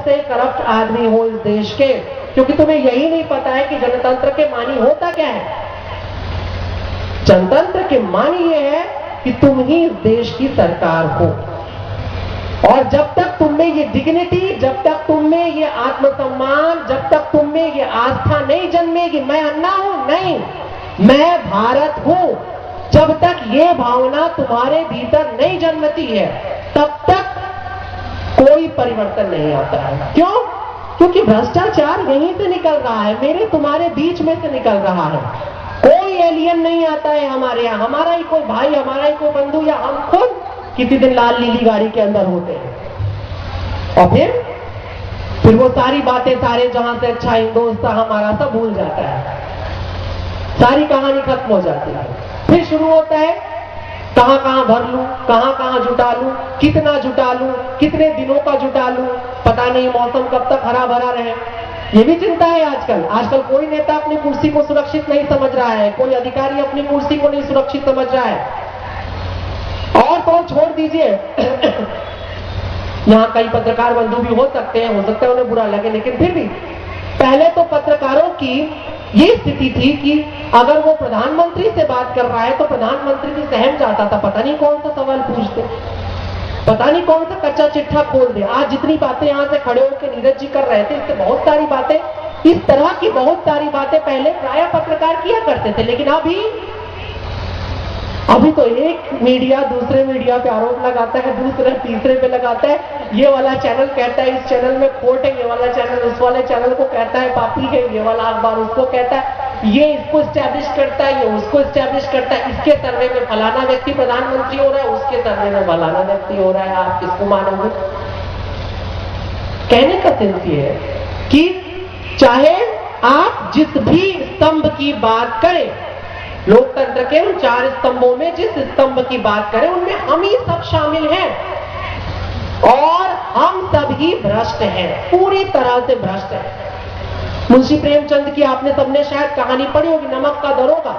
से करप्ट आदमी हो इस देश के, क्योंकि तुम्हें यही नहीं पता है कि जनतंत्र के मानी होता क्या है। जनतंत्र के मानी ये है कि तुम ही इस देश की सरकार हो, और जब तक तुम में ये डिग्निटी, जब तक तुम में ये आत्मसम्मान, जब तक तुम में ये आस्था नहीं जन्मेगी मैं अन्ना हूं, नहीं मैं भारत हूं, जब तक ये भावना तुम्हारे भीतर नहीं जन्मती है तब तक कोई परिवर्तन नहीं आता है। क्यों? क्योंकि भ्रष्टाचार यहीं से निकल रहा है, मेरे तुम्हारे बीच में से निकल रहा है। कोई एलियन नहीं आता है हमारे यहाँ, हमारा ही कोई भाई, हमारा ही कोई बंधु, या हम खुद किसी दिन लाल नीली गाड़ी के अंदर होते हैं, और फिर वो सारी बातें, सारे जहां से अच्छा हिंदुस्तान हमारा सब भूल जाता है, सारी कहानी खत्म हो जाती है। फिर शुरू होता है कहां कहां भर लूं, कहां कहां जुटा लूं, कितना जुटा लूं, कितने दिनों का जुटा लूं, पता नहीं मौसम कब तक हरा भरा रहे, ये भी चिंता है आजकल। आजकल कोई नेता अपनी कुर्सी को सुरक्षित नहीं समझ रहा है, कोई अधिकारी अपनी कुर्सी को नहीं सुरक्षित समझ रहा है। और तो छोड़ दीजिए यहाँ कई पत्रकार बंधु भी हो सकते हैं, हो सकता है उन्हें बुरा लगे, लेकिन फिर भी पहले तो पत्रकारों की ये स्थिति थी कि अगर वो प्रधानमंत्री से बात कर रहा है तो प्रधानमंत्री भी सहम जाता था, पता नहीं कौन सा सवाल पूछते, पता नहीं कौन सा कच्चा चिट्ठा खोल दे। आज जितनी बातें यहाँ से खड़े होकर नीरज जी कर रहे थे, इससे बहुत सारी बातें, इस तरह की बहुत सारी बातें पहले प्राय पत्रकार किया करते थे, लेकिन अभी तो एक मीडिया दूसरे मीडिया पे आरोप लगाता है, दूसरे तीसरे पे लगाता है, ये वाला चैनल कहता है इस चैनल में खोट है, ये वाला चैनल उस वाले चैनल को कहता है पापी है, ये वाला अखबार उसको कहता है, ये इसको स्टैब्लिश करता है, ये उसको स्टैब्लिश करता है, इसके सर्वे में फलाना व्यक्ति प्रधानमंत्री हो रहा है, उसके सर्वे में फलाना व्यक्ति हो रहा है, आप किसको मानोगे। कहने का सेंस ये है कि चाहे आप जिस भी स्तंभ की बात करें, लोकतंत्र के उन 4 स्तंभों में जिस स्तंभ की बात करें उनमें हम ही सब शामिल हैं, और हम सब ही भ्रष्ट हैं, पूरी तरह से भ्रष्ट हैं। मुंशी प्रेमचंद की आपने सबने शायद कहानी पढ़ी होगी, नमक का दरोगा,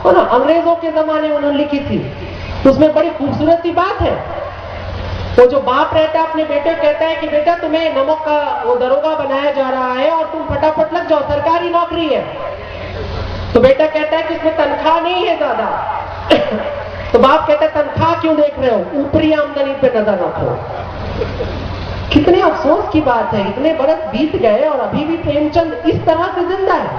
है ना, अंग्रेजों के जमाने में उन्होंने लिखी थी। तो उसमें बड़ी खूबसूरत सी बात है, वो जो बाप रहता है अपने बेटे कहता है कि बेटा तुम्हें नमक का वो दरोगा बनाया जा रहा है और तुम फटाफट लग जाओ, सरकारी नौकरी है। तो बेटा कहता है कि इसमें तनख्वाह नहीं है ज्यादा तो बाप कहता है तनख्वाह क्यों देख रहे हो, ऊपरी आमदनी पे नजर रखो। कितने अफसोस की बात है, इतने बरस बीत गए और अभी भी प्रेमचंद इस तरह से जिंदा है।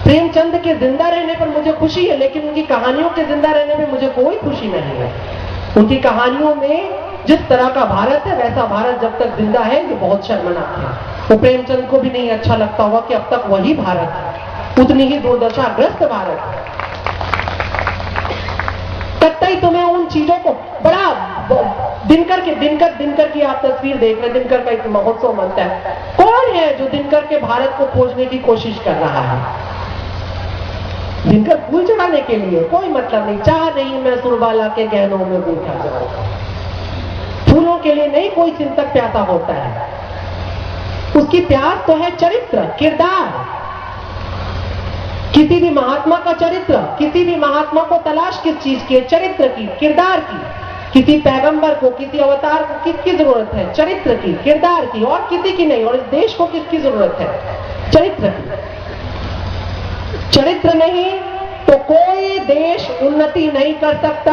प्रेमचंद के जिंदा रहने पर मुझे खुशी है, लेकिन उनकी कहानियों के जिंदा रहने में मुझे कोई खुशी नहीं है। उनकी कहानियों में जिस तरह का भारत है वैसा भारत जब तक जिंदा है ये बहुत शर्मनाक है। वो प्रेमचंद को भी नहीं अच्छा लगता होगा कि अब तक वही भारत है, उतनी ही दुर्दशाग्रस्त भारत। कतई तुम्हें उन चीजों को बड़ा दिनकर की आप तस्वीर देख रहे हैं, दिनकर का एक महोत्सव मनता है। कौन है जो दिनकर के भारत को खोजने की कोशिश कर रहा है? दिनकर फूल चढ़ाने के लिए कोई मतलब नहीं, चाह नहीं मैं सुरबाला के गहनों में बैठा जाऊं, फूलों के लिए नहीं कोई चिंतक प्यासा होता है। उसकी प्यास तो है चरित्र, किरदार। किसी भी महात्मा का चरित्र, किसी भी महात्मा को तलाश किस चीज की है? चरित्र की, किरदार की। किसी पैगंबर को, किसी अवतार को किसकी जरूरत है? चरित्र की, किरदार की, और किसी की नहीं। और इस देश को किसकी जरूरत है? चरित्र की। चरित्र नहीं तो कोई देश उन्नति नहीं कर सकता।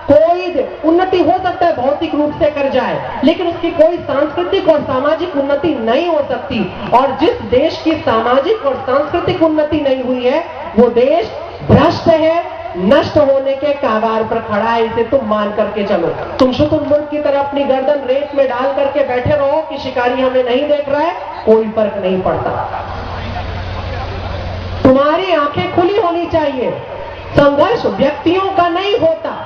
कोई उन्नति हो सकता है भौतिक रूप से कर जाए, लेकिन उसकी कोई सांस्कृतिक और सामाजिक उन्नति नहीं हो सकती। और जिस देश की सामाजिक और सांस्कृतिक उन्नति नहीं हुई है वो देश भ्रष्ट है, नष्ट होने के कागार पर खड़ा है। इसे तुम मान करके चलो। तुम शुतुरमुर्ग की तरह अपनी गर्दन रेत में डाल करके बैठे रहो कि शिकारी हमें नहीं देख रहा है, कोई फर्क नहीं पड़ता। तुम्हारी आंखें खुली होनी चाहिए। संघर्ष व्यक्तियों का नहीं होता,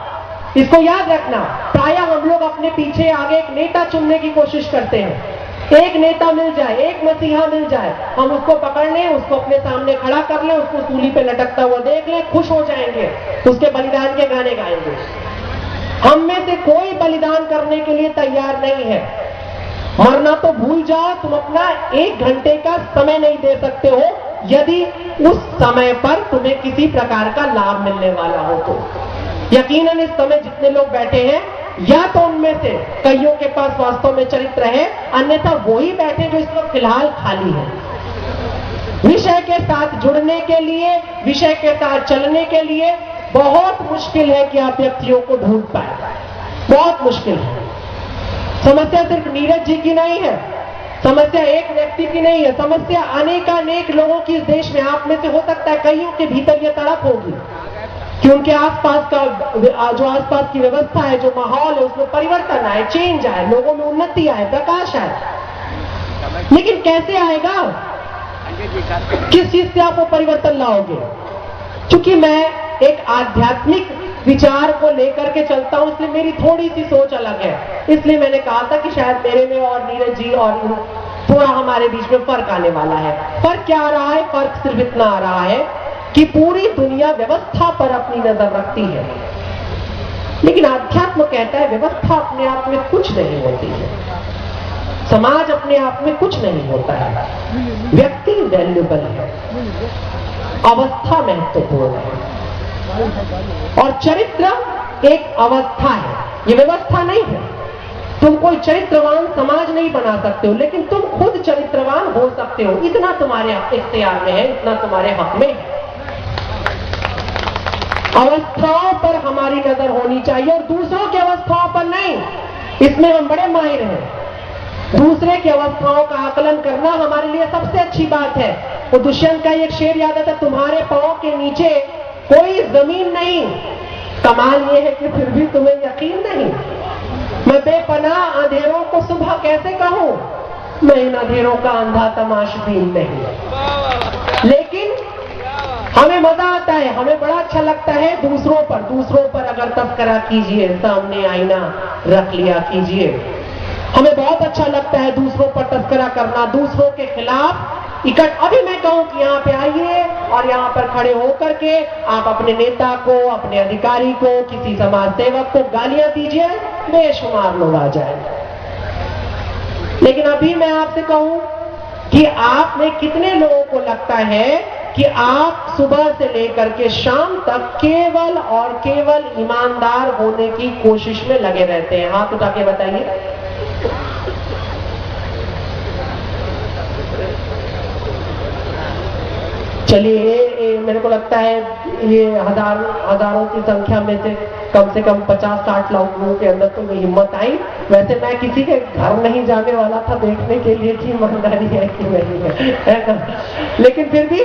इसको याद रखना। प्रायः हम लोग अपने पीछे आगे एक नेता चुनने की कोशिश करते हैं। एक नेता मिल जाए, एक मसीहा मिल जाए, हम उसको पकड़ लें, उसको अपने सामने खड़ा कर लें, उसको सूली पे लटकता हुआ देख लें, खुश हो जाएंगे, उसके बलिदान के गाने गाएंगे। हम में से कोई बलिदान करने के लिए तैयार नहीं है। मरना तो भूल जाओ, तुम अपना 1 घंटे का समय नहीं दे सकते हो यदि उस समय पर तुम्हें किसी प्रकार का लाभ मिलने वाला हो तो। यकीनन इस समय जितने लोग बैठे हैं या तो उनमें से कईयों के पास वास्तव में चरित्र है, अन्यथा वही बैठे जो इस वक्त फिलहाल खाली है। विषय के साथ जुड़ने के लिए, विषय के साथ चलने के लिए बहुत मुश्किल है कि आप व्यक्तियों को ढूंढ पाए, बहुत मुश्किल है। समस्या सिर्फ नीरज जी की नहीं है, समस्या एक व्यक्ति की नहीं है, समस्या अनेकानेक लोगों की इस देश में। आप में से हो सकता है कईयों के भीतर यह तड़प होगी कि उनके आसपास का जो आसपास की व्यवस्था है, जो माहौल है, उसमें परिवर्तन आए, चेंज आए, लोगों में उन्नति आए, प्रकाश आए। लेकिन कैसे आएगा? किस चीज से आप वो परिवर्तन लाओगे? क्योंकि मैं एक आध्यात्मिक विचार को लेकर के चलता हूं, इसलिए मेरी थोड़ी सी सोच अलग है। इसलिए मैंने कहा था कि शायद मेरे में और नीरज जी और थोड़ा हमारे बीच में फर्क आने वाला है। फर्क क्या आ रहा है? फर्क सिर्फ इतना आ रहा है कि पूरी दुनिया व्यवस्था पर अपनी नजर रखती है, लेकिन आध्यात्म कहता है व्यवस्था अपने आप में कुछ नहीं होती है, समाज अपने आप में कुछ नहीं होता है, व्यक्ति वैल्यूबल है, अवस्था महत्वपूर्ण है, और चरित्र एक अवस्था है, ये व्यवस्था नहीं है। तुम कोई चरित्रवान समाज नहीं बना सकते हो, लेकिन तुम खुद चरित्रवान हो सकते हो। इतना तुम्हारे इख्तियार में है, इतना तुम्हारे हक में है। अवस्थाओं पर हमारी नजर होनी चाहिए और दूसरों की अवस्थाओं पर नहीं। इसमें हम बड़े माहिर हैं। दूसरे की अवस्थाओं का आकलन करना हमारे लिए सबसे अच्छी बात है। वो दुष्यंत का एक शेर याद आता, तुम्हारे पांव के नीचे कोई जमीन नहीं, कमाल ये है कि फिर भी तुम्हें यकीन नहीं। मैं बेपनाह अंधेरों को सुबह कैसे कहूं, मैं इन अंधेरों का अंधा तमाशबीन नहीं। लेकिन हमें मजा आता है, हमें बड़ा अच्छा लगता है दूसरों पर अगर तस्करा कीजिए, सामने आईना रख लिया कीजिए। हमें बहुत अच्छा लगता है दूसरों पर तस्करा करना, दूसरों के खिलाफ अभी मैं कहूं कि यहाँ पे आइए और यहाँ पर खड़े होकर के आप अपने नेता को, अपने अधिकारी को, किसी समाज सेवक को गालियां दीजिए, बेशुमार लोग आ जाएंगे। लेकिन अभी मैं आपसे कहूं कि आप में कितने लोगों को लगता है कि आप सुबह से लेकर के शाम तक केवल और केवल ईमानदार होने की कोशिश में लगे रहते हैं? हाथ उठा के बताइए। चलिए, मेरे को लगता है ये हजारों की संख्या में से कम 50-60 लोगों के अंदर तो ये हिम्मत आई। वैसे मैं किसी के घर नहीं जाने वाला था देखने के लिए कि ईमानदारी है कि नहीं है ना? लेकिन फिर भी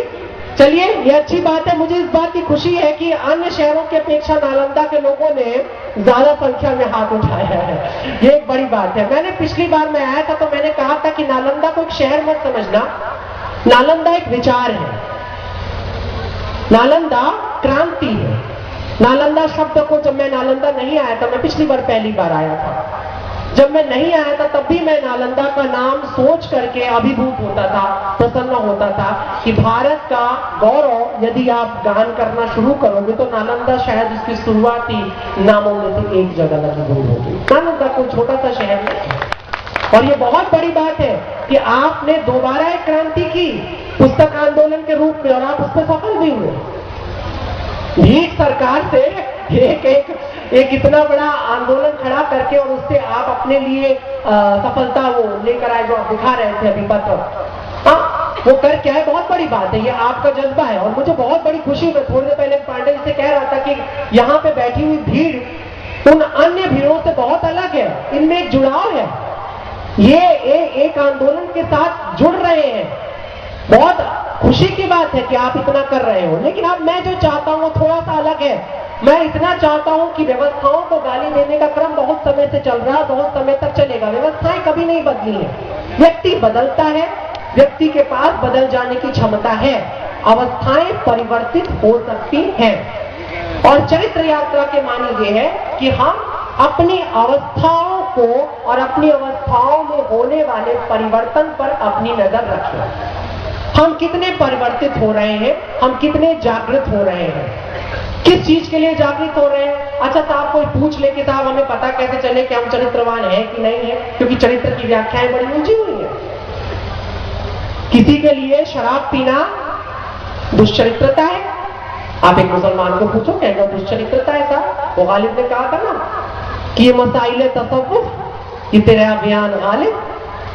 चलिए, ये अच्छी बात है। मुझे इस बात की खुशी है कि अन्य शहरों की अपेक्षा नालंदा के लोगों ने ज्यादा संख्या में हाथ उठाया है, ये एक बड़ी बात है। मैंने पिछली बार मैं आया था तो मैंने कहा था कि नालंदा को एक शहर मत समझना, नालंदा एक विचार है, नालंदा क्रांति है। नालंदा शब्द को जब मैं नालंदा नहीं आया था, मैं पिछली बार पहली बार आया था, जब मैं नहीं आया था तब भी मैं नालंदा का नाम सोच करके अभिभूत होता था, प्रसन्न होता था कि भारत का गौरव यदि आप गान करना शुरू करोगे तो नालंदा शायद उसकी शुरुआती नामों में से एक जगह लगी हुई होगी। नालंदा कोई छोटा सा शहर नहीं है, और ये बहुत बड़ी बात है कि आपने दोबारा एक क्रांति की पुस्तक आंदोलन के रूप में, और आप उसमें सफल भी हुए। भीख सरकार से एक इतना बड़ा आंदोलन खड़ा करके और उससे आप अपने लिए सफलता वो लेकर आए, जो आप दिखा रहे थे अभी पत्र, वो कर क्या है, बहुत बड़ी बात है। ये आपका जज्बा है और मुझे बहुत बड़ी खुशी। मैं थोड़ी देर पहले पांडे जी से कह रहा था कि यहाँ पे बैठी हुई भीड़ उन अन्य भीड़ों से बहुत अलग है, इनमें एक जुड़ाव है, ये एक आंदोलन के साथ जुड़ रहे हैं। बहुत खुशी की बात है कि आप इतना कर रहे हो। लेकिन अब मैं जो चाहता हूं थोड़ा सा अलग है। मैं इतना चाहता हूं कि व्यवस्थाओं को गाली देने का क्रम बहुत समय से चल रहा है, बहुत समय तक चलेगा। व्यवस्थाएं कभी नहीं बदली है, व्यक्ति बदलता है, व्यक्ति के पास बदल जाने की क्षमता है, अवस्थाएं परिवर्तित हो सकती हैं। और चरित्र यात्रा के मानी ये है कि हम अपनी अवस्थाओं को और अपनी अवस्थाओं में होने वाले परिवर्तन पर अपनी नजर रखें। हम कितने परिवर्तित हो रहे हैं, हम कितने जागृत हो रहे हैं, किस चीज के लिए जागृत हो रहे हैं? अच्छा साहब कोई पूछ ले कि साहब हमें पता कैसे चले कि हम चरित्रवान हैं कि नहीं है, क्योंकि चरित्र की व्याख्याएं बड़ी उलझी हुई है। किसी के लिए शराब पीना दुष्चरित्रता है, आप एक मुसलमान को पूछो कहेगा दुष्चरित्रता है साहब। वो गालिब ने कहा था ना कि ये मसाइल तसव्वुफ ये तेरे अभियान गालिब,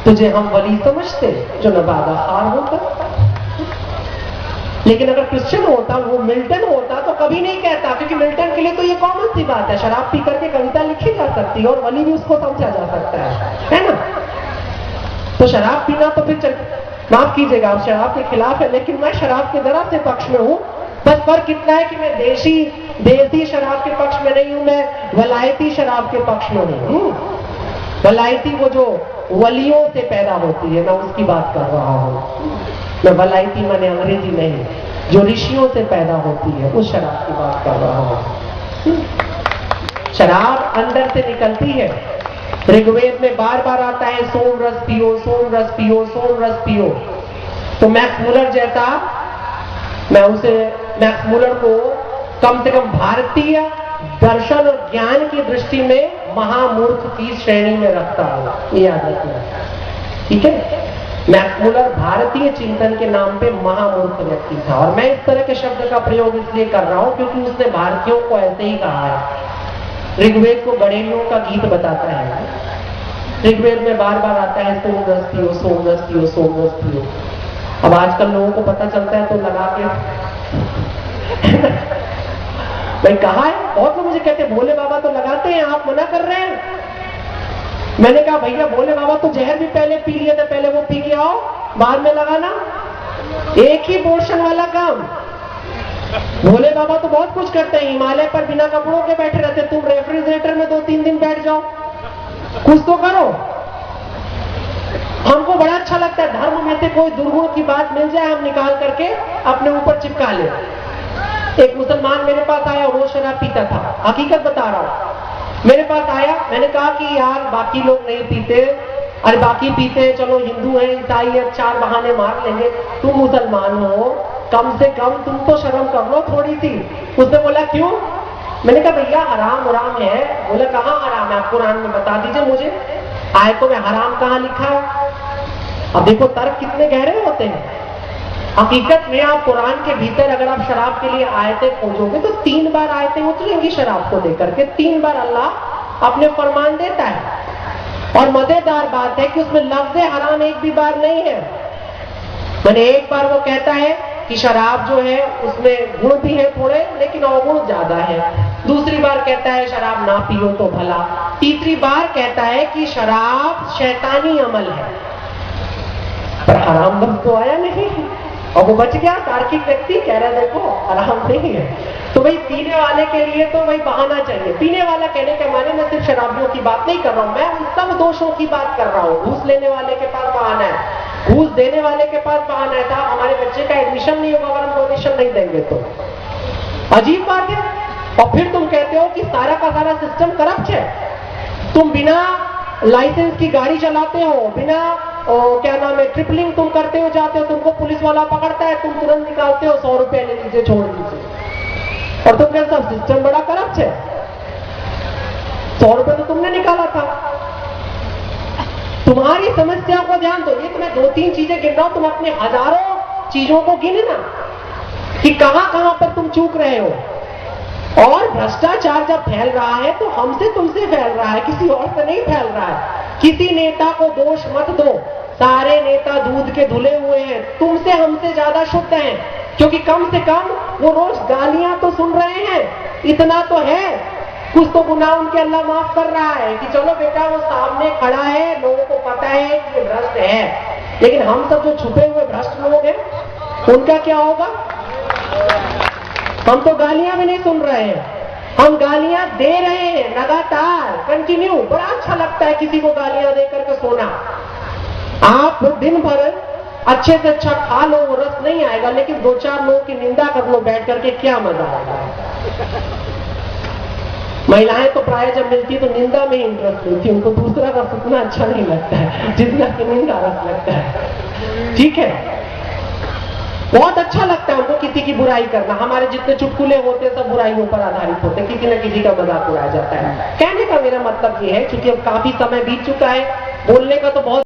तुझे हम वली समझते जो नबादा हार होता। लेकिन अगर क्रिश्चियन होता, वो मिल्टन होता, तो कभी नहीं कहता, क्योंकि मिल्टन के लिए तो ये कॉमन सी बात है, शराब पी करके कविता लिखी जा सकती है और वली भी उसको समझा जा सकता है ना। तो शराब पीना तो फिर माफ कीजिएगा, आप शराब के खिलाफ है, लेकिन मैं शराब के जरा से पक्ष में हूं। बस फर्क इतना है कि मैं देसी शराब के पक्ष में नहीं हूं, मैं वलायती शराब के पक्ष में हूं। वलायती वो जो वलियों से पैदा होती है, मैं उसकी बात कर रहा हूं। मैं वलायती माने अंग्रेजी नहीं, जो ऋषियों से पैदा होती है उस शराब की बात कर रहा हूं। शराब अंदर से निकलती है। ऋग्वेद में बार बार आता है सोम रस पियो, सोम रस पियो, सोम रस पियो। तो मैक्स मुलर जैसा, मैं मैक्स मुलर को कम से कम भारतीय दर्शन और ज्ञान की दृष्टि में महामूर्ख की श्रेणी में रखता हूं, ये याद रखना, ठीक है। मैक्स मुलर भारतीय चिंतन के नाम पे महामूर्ख व्यक्ति था, और मैं इस तरह के शब्द का प्रयोग इसलिए कर रहा हूं क्योंकि उसने भारतीयों को ऐसे ही कहा है। ऋग्वेद को गड़ेलियों का गीत बताता है। ऋग्वेद में बार बार आता है सोम रस पियो, सोम रस पियो, सोम रस पियो। अब आजकल लोगों को पता चलता है तो लगा के भाई कहा है, बहुत लोग मुझे कहते हैं भोले बाबा तो लगाते हैं, आप मना कर रहे हैं। मैंने कहा भैया भोले बाबा तो जहर भी पहले पी लिए थे, पहले वो पी के आओ, बाद में लगाना, एक ही पोर्शन वाला काम। भोले बाबा तो बहुत कुछ करते हैं, हिमालय पर बिना कपड़ों के बैठे रहते, तुम रेफ्रिजरेटर में 2-3 दिन बैठ जाओ, कुछ तो करो। हमको बड़ा अच्छा लगता है धर्म में से कोई दुर्गुण की बात मिल जाए, हम निकाल करके अपने ऊपर चिपका ले। एक मुसलमान मेरे पास आया, वो शराब पीता था, हकीकत बता रहा हूं। मेरे पास आया, मैंने कहा कि यार बाकी लोग नहीं पीते, अरे बाकी पीते, चलो हिंदू है, ईसाई है, 4 बहाने मार लेंगे, तुम मुसलमान हो, कम से कम तुम तो शर्म कर लो थोड़ी सी। उसने बोला क्यों? मैंने कहा भैया हराम हराम है। बोला कहाँ हराम है, आप कुरान में बता दीजिए मुझे, आयतों में हराम कहाँ लिखा है। अब देखो तर्क कितने गहरे होते हैं। हकीकत में आप कुरान के भीतर अगर आप शराब के लिए आयतें खोजोगे तो 3 बार आयतें उतरेंगी शराब को लेकर के, 3 बार अल्लाह अपने फरमान देता है। और मजेदार बात है कि उसमें लफ्ज़ हराम एक भी बार नहीं है। मैंने एक बार वो कहता है कि शराब जो है उसमें गुण भी है थोड़े, लेकिन अवगुण ज्यादा है। दूसरी बार कहता है शराब ना पियो तो भला। तीसरी बार कहता है कि शराब शैतानी अमल है, पर हराम लफ्ज़ तो आया नहीं, और वो बच गया। तार्किक व्यक्ति कह रहा है देखो हराम नहीं है। तो भाई पीने वाले के लिए तो भाई बहाना चाहिए। पीने वाला कहने के माने मैं सिर्फ शराबियों की बात नहीं कर रहा हूं, मैं उन सब दोषों की बात कर रहा हूं। घूस लेने वाले के पास बहाना है, घूस देने वाले के पास बहाना है, था हमारे बच्चे का एडमिशन नहीं होगा अगर हम डोनेशन नहीं देंगे तो। अजीब बात है। और फिर तुम कहते हो कि सारा का सारा सिस्टम करप्ट है। तुम बिना लाइसेंस की गाड़ी चलाते हो, बिना क्या नाम है ट्रिपलिंग तुम करते हो जाते हो, तुमको पुलिस वाला पकड़ता है, तुम तुरंत निकालते हो 100 रुपए ले लीजिए छोड़ दीजिए, और तुम कहते हो सिस्टम बड़ा करप्ट है। 100 रुपए तो तुमने निकाला था। तुम्हारी समस्या को ध्यान दो। ये तो मैं 2-3 चीजें गिन रहा हूं, तुम अपने हजारों चीजों को गिनना कि कहां कहां पर तुम चूक रहे हो। और भ्रष्टाचार जब फैल रहा है तो हमसे तुमसे फैल रहा है, किसी और से नहीं फैल रहा है। किसी नेता को दोष मत दो, सारे नेता दूध के धुले हुए हैं, तुमसे हमसे ज्यादा शुद्ध हैं, क्योंकि कम से कम वो रोज गालियां तो सुन रहे हैं, इतना तो है, कुछ तो गुनाह उनके अल्लाह माफ कर रहा है कि चलो बेटा वो सामने खड़ा है, लोगों को पता है कि भ्रष्ट है। लेकिन हम सब जो छुपे हुए भ्रष्ट लोग हैं उनका क्या होगा? हम तो गालियां भी नहीं सुन रहे हैं, हम गालियां दे रहे हैं लगातार, कंटिन्यू। बड़ा अच्छा लगता है किसी को गालियां दे करके सोना। आप दिन भर अच्छे से अच्छा खा लो, वो रस नहीं आएगा, लेकिन 2-4 लोगों की निंदा कर लो बैठ करके, क्या मजा आएगा। महिलाएं तो प्राय जब मिलती तो निंदा में इंटरेस्ट लेती, उनको दूसरा रस उतना अच्छा नहीं लगता है जितना कि निंदा रस लगता है। ठीक है, बहुत अच्छा लगता है हमको किसी की बुराई करना। हमारे जितने चुटकुले होते हैं सब बुराइयों पर आधारित होते हैं, किसी न किसी का मजाक उड़ाया जाता है। कहने का मेरा मतलब ये है, क्योंकि अब काफी समय बीत चुका है, बोलने का तो बहुत